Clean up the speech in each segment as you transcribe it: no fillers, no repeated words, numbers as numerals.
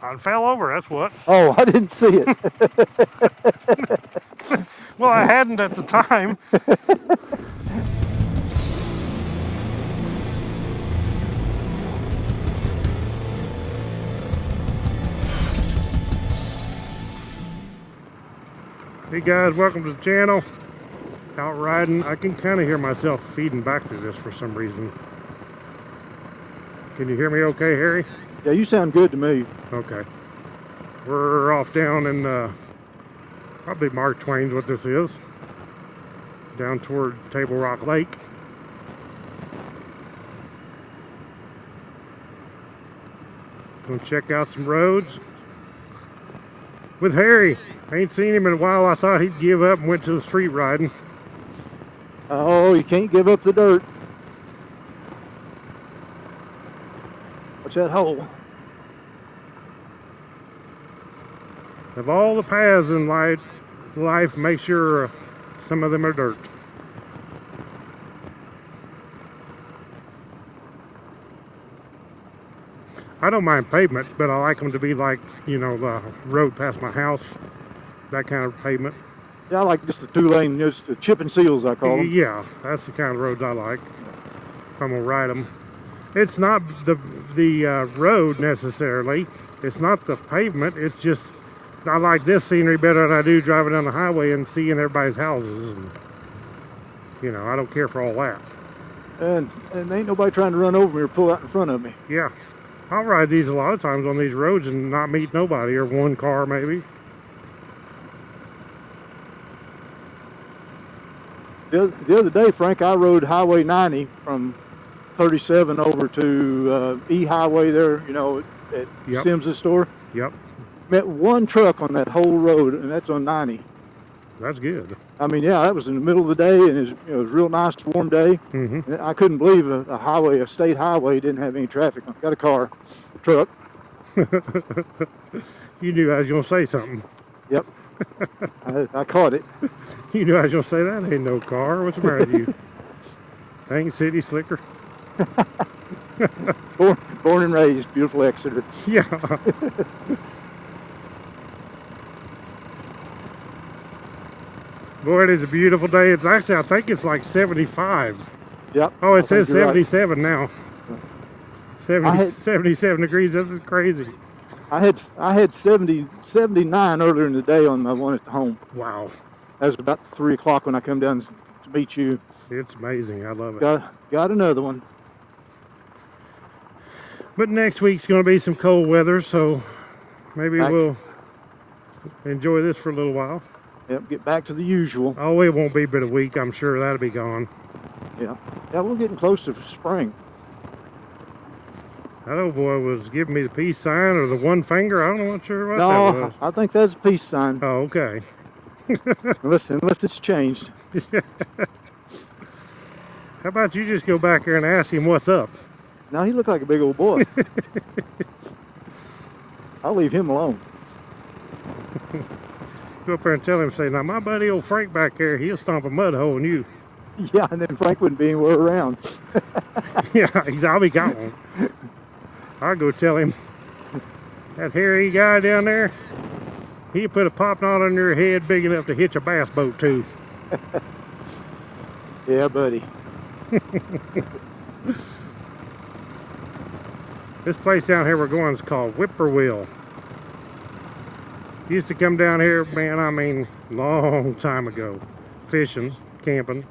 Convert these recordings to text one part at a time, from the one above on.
I fell over, that's what. Oh, I didn't see it. Well, I hadn't at the time. Hey guys, welcome to the channel. Out riding. I can kind of hear myself feeding back through this for some reason. Can you hear me okay, Harry? Yeah, you sound good to me. Okay. We're off down in probably Mark Twain's what this is. Down toward Table Rock Lake. Gonna check out some roads with Harry. I ain't seen him in a while. I thought he'd give up and went to the street riding. Oh, you can't give up the dirt. Watch that hole. Of all the paths in life, make sure some of them are dirt. I don't mind pavement, but I like them to be like, you know, the road past my house, that kind of pavement. Yeah, I like just the 2-lane, just the chip and seals, I call them. Yeah, that's the kind of roads I like if I'm gonna ride them. It's not the road necessarily. It's not the pavement. It's just I like this scenery better than I do driving down the highway and seeing everybody's houses. And, you know, I don't care for all that. And ain't nobody trying to run over me or pull out in front of me. Yeah, I'll ride these a lot of times on these roads and not meet nobody, or one car maybe. The other day, Frank, I rode Highway 90 from 37 over to E Highway there, you know, at Yep. Sims' store. Yep, Met one truck on that whole road, and that's on 90. that's good. I mean, yeah, that was in the middle of the day, and it was a real nice warm day. Mm-hmm. And I couldn't believe a state highway didn't have any traffic. I got a truck. You knew I was gonna say something. Yep. I caught it. You knew I was gonna say that ain't no car. What's the matter with you? Dang city slicker. Born and raised, beautiful Exeter. Yeah. Boy, it is a beautiful day. It's actually, I think it's like 75. Yep. Oh, it says you're right. 77 now. 77 degrees. This is crazy. I had 79 earlier in the day on my one at the home. Wow. That was about 3 o'clock when I come down to meet you. It's amazing. I love it. Got another one. But next week's going to be some cold weather, so maybe we'll enjoy this for a little while. Yep, get back to the usual. Oh, it won't be but a week. I'm sure that'll be gone. Yeah. Yeah, we're getting close to spring. That old boy was giving me the peace sign or the one finger. I'm not sure what that No, was. I think that's a peace sign. Oh, okay. unless it's changed. How about you just go back there and ask him what's up? Now he looked like a big old boy. I'll leave him alone. Go up there and tell him, say, now my buddy old Frank back there, he'll stomp a mud hole in you. Yeah, and then Frank wouldn't be anywhere around. Yeah, I'll be gone. I'll go tell him, that hairy guy down there, he put a pop knot on your head big enough to hitch a bass boat to. Yeah, buddy. This place down here we're going is called Whippoorwill. Used to come down here, man, I mean, long time ago. Fishing, camping.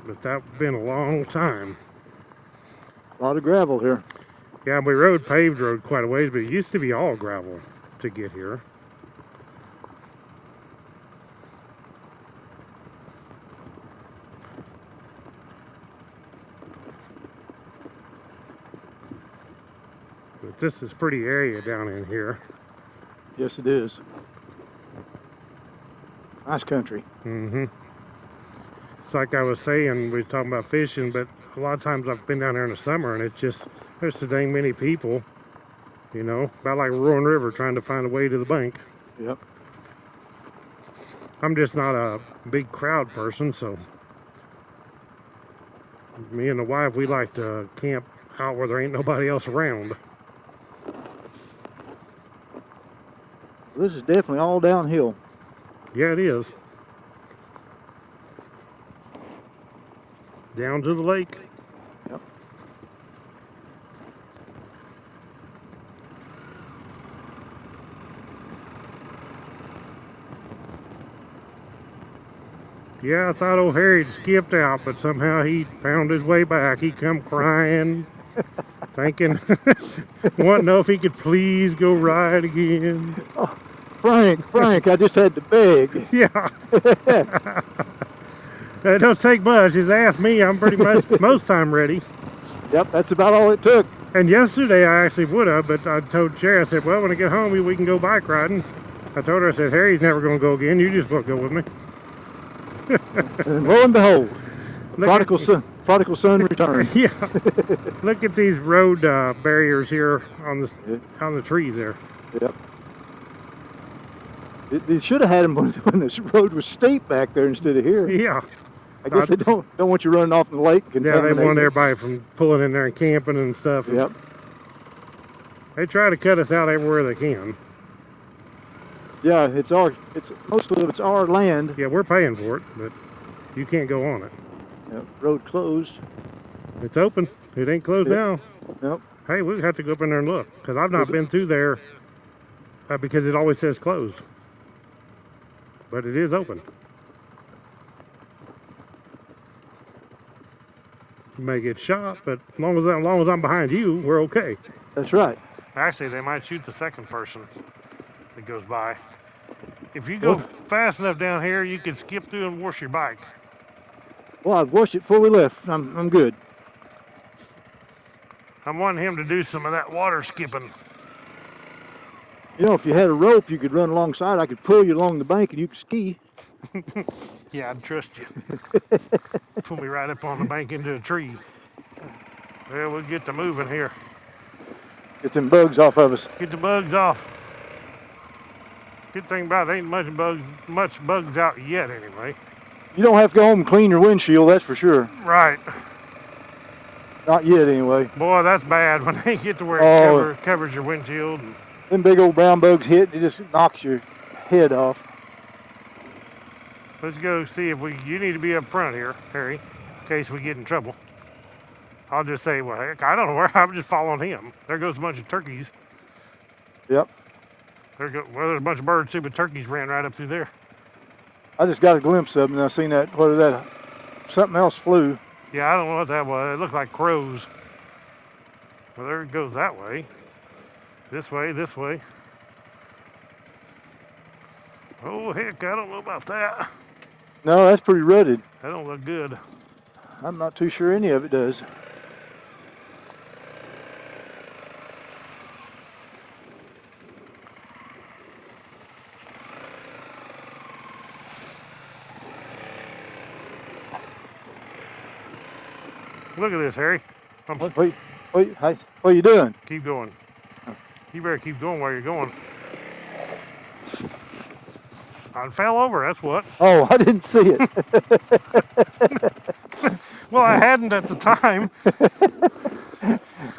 But that's been a long time. A lot of gravel here. Yeah, we rode paved road quite a ways, but it used to be all gravel to get here. But this is pretty area down in here. Yes, it is. Nice country. Mm-hmm. It's like I was saying, we were talking about fishing, but a lot of times I've been down there in the summer and it's just, there's so dang many people, you know, about like a roaring river trying to find a way to the bank. Yep. I'm just not a big crowd person, so me and the wife, we like to camp out where there ain't nobody else around. This is definitely all downhill. Yeah, it is. Down to the lake. Yep. Yeah, I thought old Harry'd skipped out, but somehow he found his way back. He come crying, thinking, wanting to know if he could please go ride again. Oh, Frank, I just had to beg. Yeah. It don't take much. Just ask me. I'm pretty much most time ready. Yep, that's about all it took. And yesterday I actually would have, but I told Sherry, I said, well, when I get home, we can go bike riding. I told her, I said, Harry's never going to go again. You just won't go with me. And lo and behold, prodigal son returned. Yeah. Look at these road barriers here on the trees there. Yep. They should have had them when this road was steep back there instead of here. Yeah. I guess they don't want you running off in the lake. Yeah, they want everybody from pulling in there and camping and stuff. Yep. They try to cut us out everywhere they can. Yeah, most of it's our land. Yeah, we're paying for it, but you can't go on it. Yep. Road closed. It's open. It ain't closed now. Yep. Hey, we'll have to go up in there and look, because I've not been through there because it always says closed. But it is open. You may get shot, but as long as I'm behind you, we're okay. That's right. Actually, they might shoot the second person that goes by. If you go fast enough down here, you could skip through and wash your bike. Well, I've washed it before we left. I'm good. I'm wanting him to do some of that water skipping. You know, if you had a rope, you could run alongside. I could pull you along the bank and you could ski. Yeah, I'd trust you. Pull me right up on the bank into a tree. Well, we'll get to moving here. Get them bugs off of us. Get the bugs off. Good thing about it, ain't much bugs out yet anyway. You don't have to go home and clean your windshield, that's for sure. Right. Not yet, anyway. Boy, that's bad when they get to where it covers your windshield. Them big old brown bugs hit, it just knocks your head off. Let's go see if you need to be up front here, Harry, in case we get in trouble. I'll just say, well, heck, I don't know where, I'm just following him. There goes a bunch of turkeys. Yep. There's a bunch of birds too, but turkeys ran right up through there. I just got a glimpse of them and I seen something else flew. Yeah, I don't know what that was. It looked like crows. Well, there it goes that way. This way, this way. Oh, heck, I don't know about that. No, that's pretty rutted. That don't look good. I'm not too sure any of it does. Look at this, Harry. Wait, what are you doing? Keep going. You better keep going while you're going. I fell over, that's what. Oh, I didn't see it. Well, I hadn't at the time.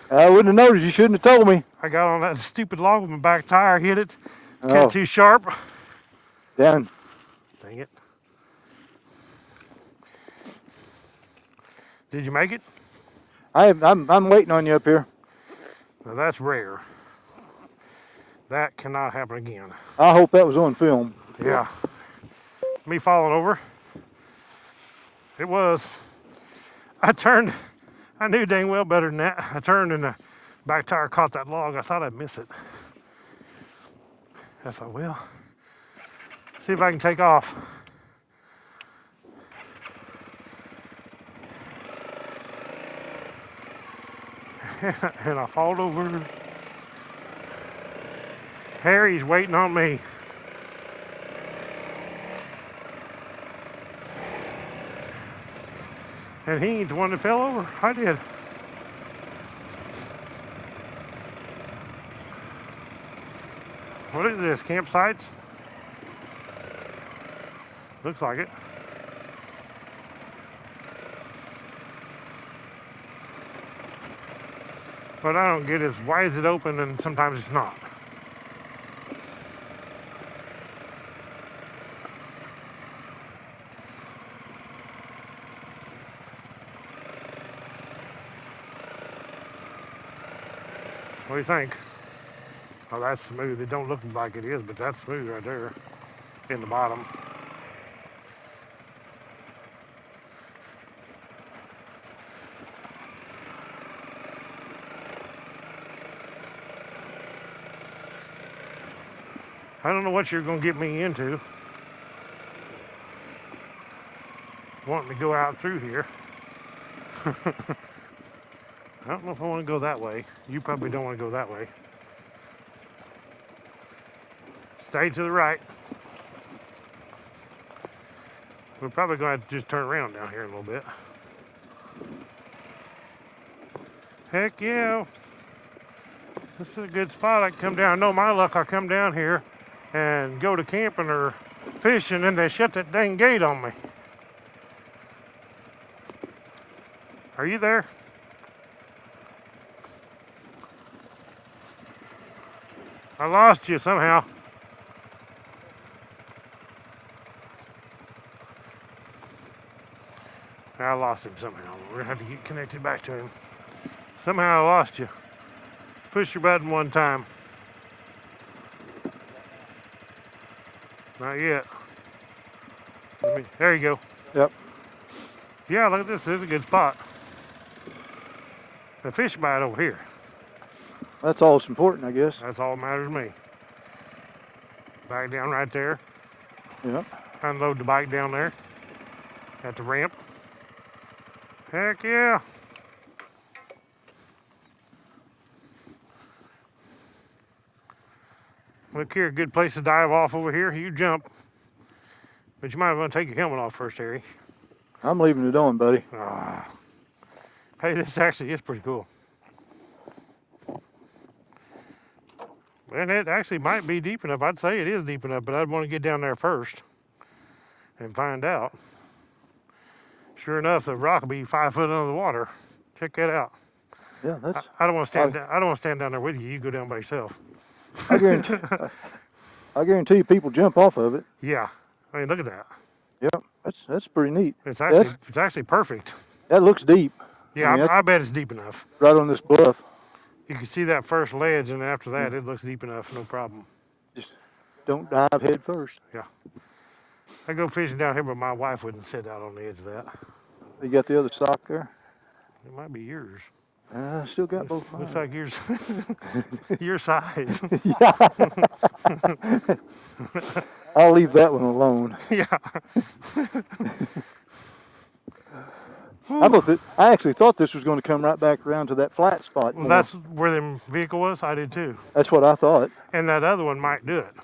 I wouldn't have noticed. You shouldn't have told me. I got on that stupid log with my back tire, hit it. Got too sharp. Dang it. Did you make it? I'm waiting on you up here. Now that's rare. That cannot happen again. I hope that was on film. Yeah. Me falling over. It was. I knew dang well better than that. I turned and the back tire caught that log. I thought I'd miss it. I thought, well, see if I can take off. And I fall over. Harry's waiting on me. And he ain't the one that fell over. I did. What is this? Campsites? Looks like it. What I don't get is why is it open and sometimes it's not? What do you think? Oh, that's smooth. It don't look like it is, but that's smooth right there in the bottom. I don't know what you're going to get me into. Wanting to go out through here. I don't know if I want to go that way. You probably don't want to go that way. Stay to the right. We're probably going to have to just turn around down here a little bit. Heck yeah. This is a good spot. I can come down. No, my luck, I come down here and go to camping or fishing, and they shut that dang gate on me. Are you there? I lost you somehow. I lost him somehow. We're gonna have to get connected back to him. Somehow I lost you. Push your button one time. Not yet. There you go. Yep. Yeah, look at this. This is a good spot. The fish bite over here. That's all that's important, I guess. That's all that matters to me. Back down right there. Yep. Unload the bike down there at the ramp. Heck yeah. Look here, good place to dive off over here. You jump. But you might want to take your helmet off first, Harry. I'm leaving it on, buddy. Ah. Hey, this actually is pretty cool. And it actually might be deep enough. I'd say it is deep enough, but I'd want to get down there first and find out. Sure enough, the rock will be 5 foot under the water. Check that out. Yeah, that's. I don't want to stand. I don't want to stand down there with you. You go down by yourself. I guarantee you, people jump off of it. Yeah, I mean, look at that. Yep, that's pretty neat. It's actually perfect. That looks deep. Yeah, I mean, I bet it's deep enough. Right on this bluff. You can see that first ledge, and after that, it looks deep enough. No problem. Just don't dive head first. Yeah. I go fishing down here, but my wife wouldn't sit out on the edge of that. You got the other sock there? It might be yours. I still got both. Looks like yours. Your size. Yeah. I'll leave that one alone. Yeah. I actually thought this was going to come right back around to that flat spot. Well, that's where the vehicle was. I did too. That's what I thought. And that other one might do it.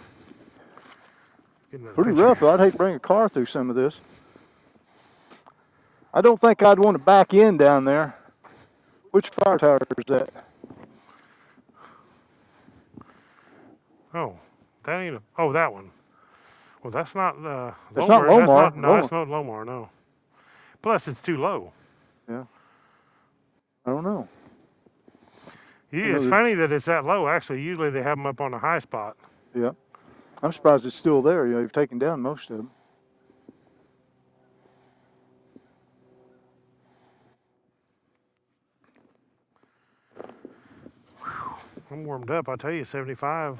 Pretty rough. I'd hate to bring a car through some of this. I don't think I'd want to back in down there. Which fire tower is that? Oh, that ain't. Oh, that one. Well, that's not. That's not Lomar. That's not Lomar. No. Plus, it's too low. Yeah. I don't know. Yeah, it's funny that it's that low. Actually, usually they have them up on a high spot. Yeah. I'm surprised it's still there. You know, you've taken down most of them. I'm warmed up. I tell you, 75.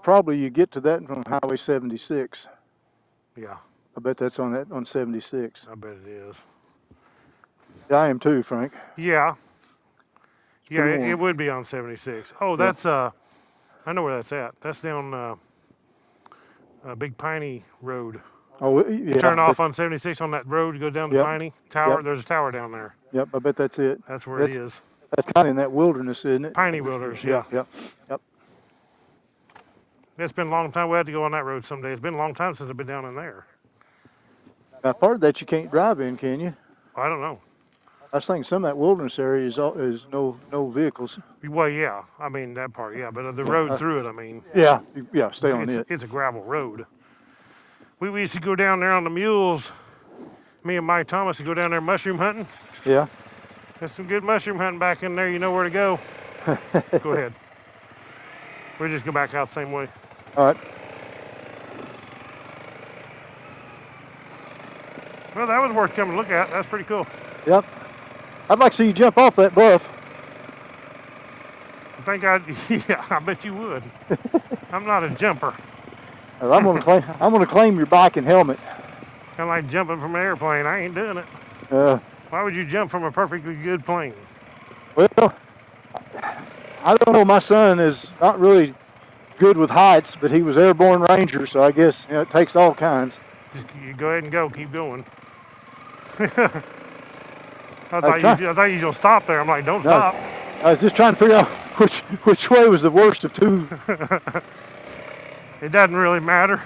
Probably you get to that from Highway 76. Yeah. I bet that's on 76. I bet it is. Yeah, I am too, Frank. Yeah. Yeah, pretty warm. it would be on 76. Oh, that's I know where that's at. That's down Big Piney Road. Oh, yeah. Turn off on 76 on that road, go down to Piney Tower. Yep. There's a tower down there. Yep, I bet that's it. That's where it is. That's kind of in that wilderness, isn't it? Piney Wilderness, yeah. Yep. It's been a long time. We had to go on that road someday. It's been a long time since I've been down in there. Now, part of that you can't drive in, can you? I don't know. I was thinking some of that wilderness area is no vehicles. Well, yeah. I mean, that part, yeah. But the road through it, I mean. Yeah, stay on it. It's a gravel road. We used to go down there on the mules. Me and Mike Thomas would go down there mushroom hunting. Yeah. There's some good mushroom hunting back in there. You know where to go. Go ahead. We'll just go back out the same way. All right. Well, that was worth coming to look at. That's pretty cool. Yep. I'd like to see you jump off that bluff. I think yeah, I bet you would. I'm not a jumper. Well, I'm gonna claim your bike and helmet. Kind of like jumping from an airplane. I ain't doing it. Why would you jump from a perfectly good plane? Well, I don't know. My son is not really good with heights, but he was airborne ranger, so I guess it takes all kinds. Just you go ahead and go. Keep going. I thought you were gonna stop there. I'm like, don't stop. I was just trying to figure out which way was the worst of two. It doesn't really matter.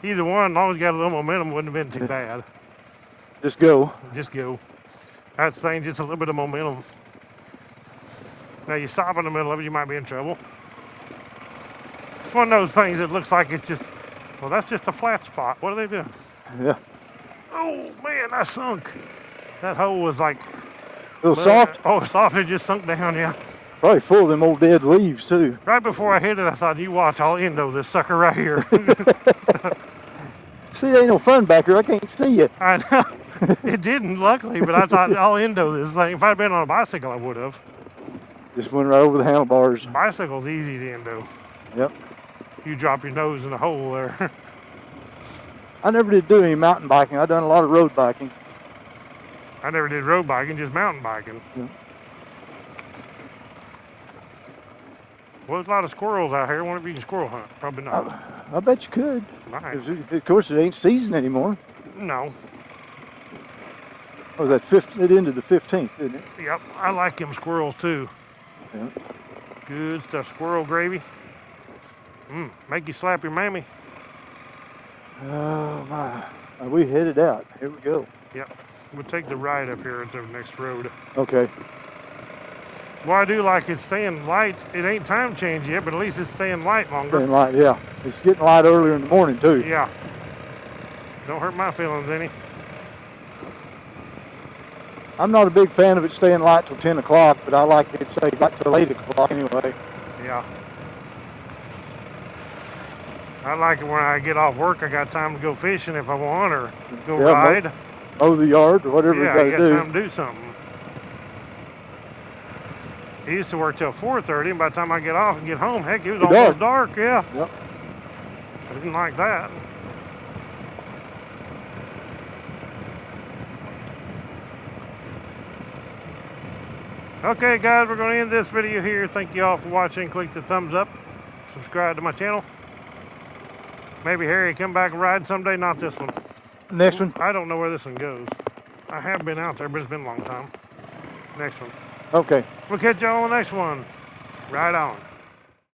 Either one, as long as you got a little momentum, wouldn't have been too bad. Just go. Just go. That's the thing, just a little bit of momentum. Now you stop in the middle of it, you might be in trouble. It's one of those things that looks like it's just, well, that's just a flat spot. What are they doing? Yeah. Oh man, I sunk. That hole was like a little soft. Oh, soft. It just sunk down. Yeah. Probably full of them old dead leaves too. Right before I hit it, I thought, you watch, I'll endo this sucker right here. See, there ain't no fun back here. I can't see you. I know. It didn't, luckily, but I thought, I'll endo this thing. If I'd been on a bicycle, I would have. Just went right over the handlebars. Bicycle's easy to endo. Yep. You drop your nose in the hole there. I never did do any mountain biking. I've done a lot of road biking. I never did road biking, just mountain biking. Yeah. Well, there's a lot of squirrels out here. I wonder if you can squirrel hunt. Probably not. I bet you could. Nice. Of course, it ain't season anymore. No. Oh, that it ended the 15th, didn't it? Yep, I like them squirrels too. Yeah. Good stuff. Squirrel gravy. Make you slap your mammy. Oh my. We headed out. Here we go. Yep. We'll take the right up here at the next road. Okay. Well, I do like it's staying light. It ain't time change yet, but at least it's staying light longer. Staying light, yeah. It's getting light earlier in the morning too. Yeah. Don't hurt my feelings any. I'm not a big fan of it staying light till 10 o'clock, but I like it stay light till 8 o'clock anyway. Yeah. I like it when I get off work, I got time to go fishing if I want, or go ride. Mow the yard, or whatever you got do. time to do something. He used to work till 4:30, and by the time I get off and get home, heck, it was almost dark, yeah. Yep. I didn't like that. Okay, guys, we're going to end this video here. Thank you all for watching. Click the thumbs up. Subscribe to my channel. Maybe Harry come back and ride someday. Not this one. Next one? I don't know where this one goes. I have been out there, but it's been a long time. Next one. Okay. We'll catch y'all on the next one. Right on.